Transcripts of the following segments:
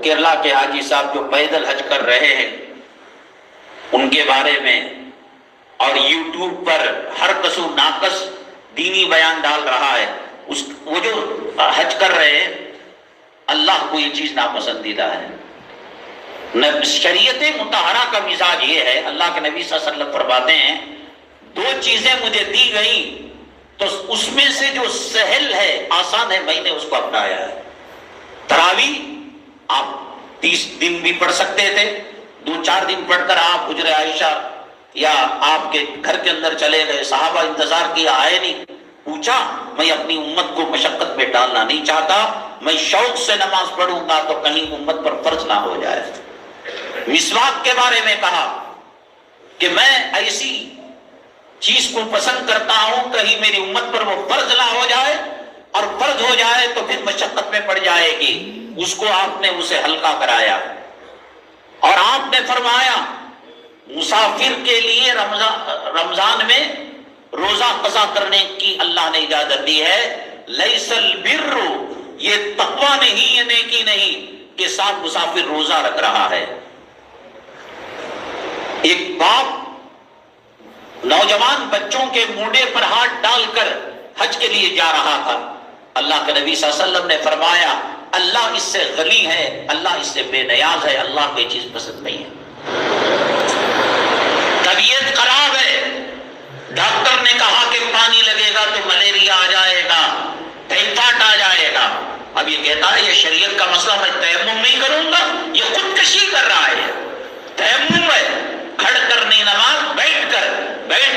کیرلا کے حاجی صاحب جو پیدل حج کر رہے ہیں ان کے بارے میں، اور یوٹیوب پر ہر کس و ناقص دینی بیان ڈال رہا ہے، وہ جو حج کر رہے ہیں اللہ کو یہ چیز ناپسندیدہ ہے۔ شریعت مطہرہ کا مزاج یہ ہے، اللہ کے نبی صلی اللہ علیہ وسلم فرماتے ہیں دو چیزیں مجھے دی گئی تو اس میں سے جو سہل ہے، آسان ہے، میں نے اس کو اپنایا ہے۔ تراویح آپ 30 دن بھی پڑھ سکتے تھے، 2-4 دن پڑھ کر آپ حجر عائشہ یا آپ کے گھر کے اندر چلے گئے، صحابہ انتظار کیا، آئے نہیں، پوچھا میں اپنی امت کو مشقت میں ڈالنا نہیں چاہتا، میں شوق سے نماز پڑھوں گا تو کہیں امت پر فرض نہ ہو جائے۔ مسواک کے بارے میں کہا کہ میں ایسی چیز کو پسند کرتا ہوں کہیں میری امت پر وہ فرض نہ ہو جائے، اور فرض ہو جائے تو پھر مشقت میں پڑ جائے گی، اس کو آپ نے اسے ہلکا کرایا۔ اور آپ نے فرمایا مسافر کے لیے رمضان میں روزہ قضا کرنے کی اللہ نے اجازت دی ہے۔ لیس البر، یہ تقویٰ نہیں، یہ نیکی نہیں کہ ساتھ مسافر روزہ رکھ رہا ہے۔ ایک باپ نوجوان بچوں کے موڈے پر ہاتھ ڈال کر حج کے لیے جا رہا تھا، اللہ کے نبی صلی اللہ علیہ وسلم نے فرمایا اللہ اس سے غنی ہے، اللہ اس سے بے نیاز ہے، اللہ کو یہ چیز پسند نہیں ہے۔ طبیعت خراب ہے، ڈاکٹر نے کہا کہ پانی لگے گا تو ملیریا آ جائے گا، ٹائیفائڈ آ جائے گا، اب یہ کہتا ہے یہ شریعت کا مسئلہ، میں تیمم نہیں کروں گا، یہ خودکشی کر رہا ہے۔ تیمم ہے، کھڑ کر نہیں نماز، بیٹھ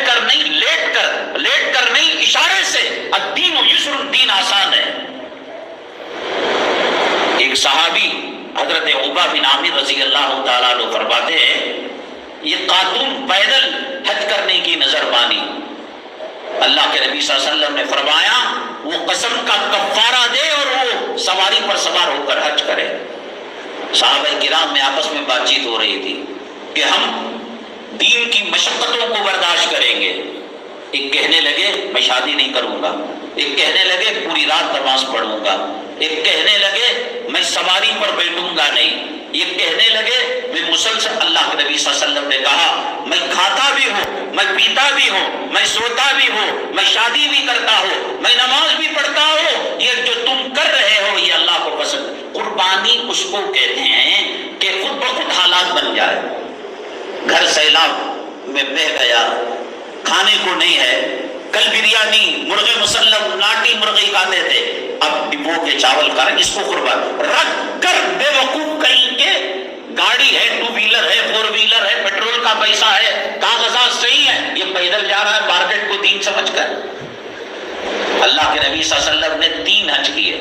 کر نہیں، لیٹ کر نہیں، اشارے سے الدین یسر، دین آسان ہے۔ ایک صحابی حضرت عقبہ بن عامر رضی اللہ تعالیٰ عنہ فرماتے ہیں یہ خاتون پیدل حج کرنے کی نظر مانی، اللہ کے نبی صلی اللہ علیہ وسلم نے فرمایا وہ قسم کا کفارہ دے اور وہ سواری پر سوار ہو کر حج کرے۔ صحابہ کرام میں آپس میں بات چیت ہو رہی تھی کہ ہم دین کی مشقتوں کو برداشت کریں گے۔ ایک کہنے لگے میں شادی نہیں کروں گا، ایک کہنے لگے پوری رات نماز پڑھوں گا، ایک کہنے لگے میں سواری پر بیٹھوں گا نہیں، ایک کہنے لگے میں مسلسل، اللہ کے نبی صلی اللہ علیہ وسلم نے کہا میں کھاتا بھی ہوں، میں پیتا بھی ہوں، میں سوتا بھی ہوں، میں شادی بھی کرتا ہوں، میں نماز بھی پڑھتا ہوں، یہ جو تم کر رہے ہو یہ اللہ کو پسند۔ قربانی اس کو کہتے ہیں کہ خود بخود حالات بن جائے، گھر سیلاب میں بہہ گیا، کھانے کو نہیں ہے، کل بریانی، مرغے مسلم، ناٹی مرغی کھاتے تھے، اب ڈبو کے چاول کھا رہے، اس کو قربان رکھ کر بے وقوف کہیں کے گاڑی ہے، 2 ویلر ہے، 4 ویلر ہے، پیٹرول کا پیسہ ہے، کاغذات صحیح ہے، یہ پیدل جا رہا ہے مارکیٹ کو دین سمجھ کر۔ اللہ کے نبی صلی اللہ علیہ وسلم نے 3 حج کیے،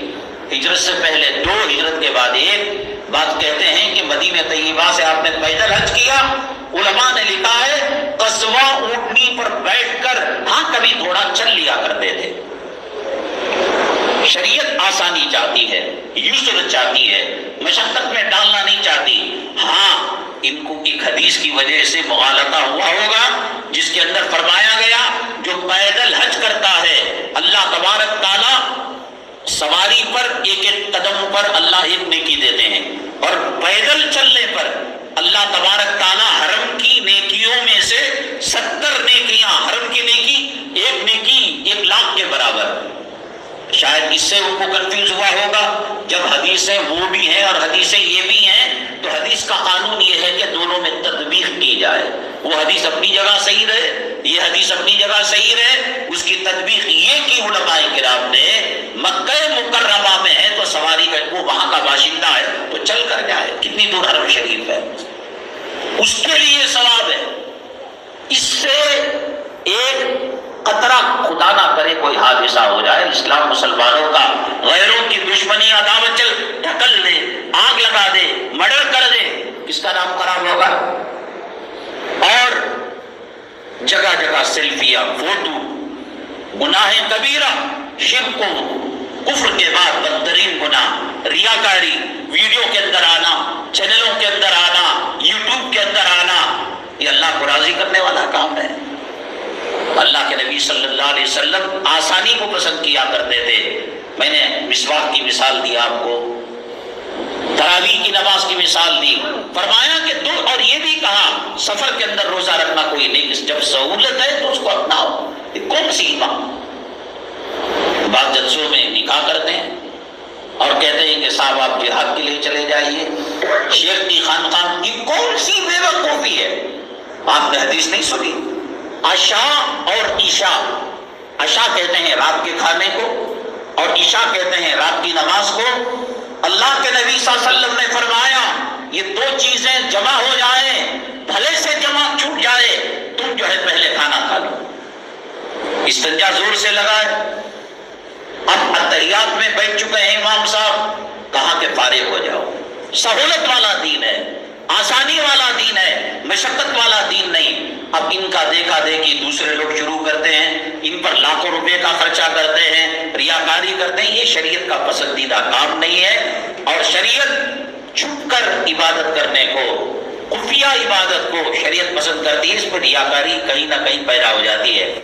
ہجرت سے پہلے 2، ہجرت کے بعد 1۔ بات کہتے ہیں کہ مدینہ طیبہ سے آپ نے پیدل حج کیا، علماء نے لکھا ہے قصوہ اونٹنی پر بیٹھ کر، ہاں کبھی تھوڑا چل لیا کرتے تھے۔ شریعت آسانی چاہتی ہے، یسر چاہتی ہے، مشقت میں ڈالنا نہیں چاہتی۔ ہاں ان کو ایک حدیث کی وجہ سے مغالطہ ہوا ہوگا جس کے اندر فرمایا گیا جو پیدل حج کرتا ہے اللہ تبارک تعالیٰ سواری پر ایک ایک قدم پر اللہ ایک نیکی دیتے ہیں، اور پیدل چلنے پر اللہ تبارک تعالیٰ حرم کی نیکیوں میں سے 70 نیکیاں، حرم کی نیکی 1 نیکی 1 لاکھ کے برابر۔ شاید اس سے ان کو کنفیوز ہوا ہوگا، جب حدیثیں وہ بھی ہیں اور حدیثیں یہ بھی ہیں تو حدیث کا قانون یہ ہے کہ دونوں میں تطبیق کی جائے، وہ حدیث اپنی جگہ صحیح رہے، یہ حدیث اپنی جگہ صحیح رہے، اس کی تطبیق یہ کی علماء کرام نے مکہ مکرمہ میں ہے تو سواری کا، وہ وہاں کا باشندہ ہے تو چل کر جائے، کتنی دور حرم شریف ہے، اس کے لیے ثواب ہے۔ اس سے ایک قطرہ خدا نہ کرے کوئی حادثہ ہو جائے، اسلام مسلمانوں کا غیروں کی دشمنی عداوت چل ڈھکل دے، آگ لگا دے، مرڈر کر دے، کس کا نام خراب ہوگا؟ اور جگہ جگہ سیلفیاں، فوٹو، گناہ کبیرہ، شرک کفر کے بعد بدترین گناہ، ریاکاری، ویڈیو کے اندر آنا، چینلوں کے اندر آنا، یوٹیوب کے اندر آنا، یہ اللہ کو راضی کرنے والا کام ہے۔ اللہ کے نبی صلی اللہ علیہ وسلم آسانی کو پسند کیا کرتے تھے۔ میں نے مسواک کی مثال دی آپ کو، تراویح کی نماز کی مثال دی، فرمایا کہ دو، اور یہ بھی کہا سفر کے اندر روزہ رکھنا کوئی نہیں، جب سہولت ہے تو اس کو اپناؤ۔ یہ کون سی بات؟ بعض جلسوں میں نکاح کرتے ہیں اور کہتے ہیں کہ صاحب آپ جہاد کے لیے چلے جائیے، شیخ کی خانقاہ کی کون سی بے وقوفی ہے؟ آپ نے حدیث نہیں سنی؟ عشاء اور عشاء، عشاء کہتے ہیں رات کے کھانے کو اور عشاء کہتے ہیں رات کی نماز کو۔ اللہ کے نبی صلی اللہ علیہ وسلم نے فرمایا یہ دو چیزیں جمع ہو جائیں، بھلے سے جمع چھوٹ جائے، تم جو ہے پہلے کھانا کھا لو۔ استنجا زور سے لگائے، اب اتحیات میں بیٹھ چکے ہیں امام صاحب، کہاں کہ فارغ ہو جاؤ۔ سہولت والا دین ہے، آسانی والا دین ہے، مشقت والا دین نہیں۔ اب ان کا دیکھا دیکھی دوسرے لوگ شروع کرتے ہیں، ان پر لاکھوں روپے کا خرچہ کرتے ہیں، ریاکاری کرتے ہیں۔ یہ شریعت کا پسندیدہ کام نہیں ہے، اور شریعت چھپ کر عبادت کرنے کو، خفیہ عبادت کو شریعت پسند کرتی ہے، اس پر ریاکاری کہیں نہ کہیں پیدا ہو جاتی ہے۔